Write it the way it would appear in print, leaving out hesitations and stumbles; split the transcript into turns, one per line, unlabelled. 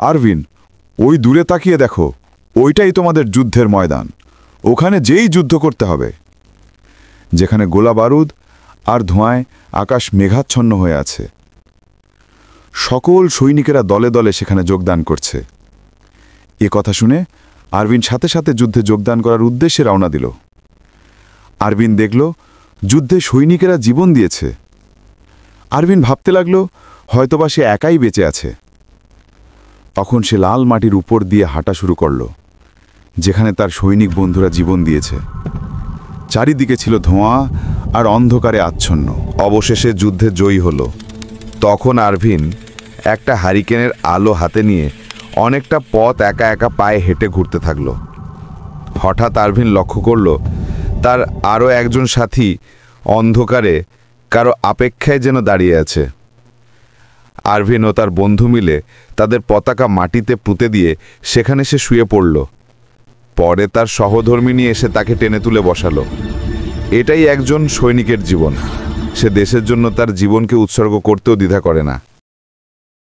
Ervine, ওই দূরে তাকিয়ে দেখো, ওইটাই তোমাদের যুদ্ধের ময়দান। ওখানে যেই যুদ্ধ করতে হবে। যেখানে গোলা বারুদ আর ধোঁয়ায় আকাশ মেঘাচ্ছন্ন হয়ে আছে। সকল সৈনিকেরা দলে দলে সেখানে যোগদান করছে। এ কথা শুনে আরভিন সাথে সাথে যুদ্ধে যোগদান করার উদ্দেশ্যে রওনা দিল। আরভিন দেখল যুদ্ধে সৈনিকেরা জীবন দিয়েছে। আরভিন ভাবতে লাগল হয়তোবা সে একাই বেঁচে আছে। তখন সে লাল মাটির উপর দিয়ে হাঁটা শুরু করল, যেখানে তার সৈনিক বন্ধুরা জীবন দিয়েছে। চারিদিকে ছিল ধোঁয়া আর অন্ধকারে আচ্ছন্ন।
অবশেষে যুদ্ধে জয়ী হল। তখন আরভিন একটা হারিকেনের আলো হাতে নিয়ে অনেকটা পথ একা একা পায়ে হেঁটে ঘুরতে থাকল। হঠাৎ আরভিন লক্ষ্য করল তার আরও একজন সাথী অন্ধকারে কারো অপেক্ষায় যেন দাঁড়িয়ে আছে। আরভিন ও তার বন্ধু মিলে তাদের পতাকা মাটিতে পুঁতে দিয়ে সেখানে সে শুয়ে পড়ল। পরে তার সহধর্মিণী এসে তাকে টেনে তুলে বসালো। এটাই একজন সৈনিকের জীবন। সে দেশের জন্য তার জীবনকে উৎসর্গ করতেও দ্বিধা করে না।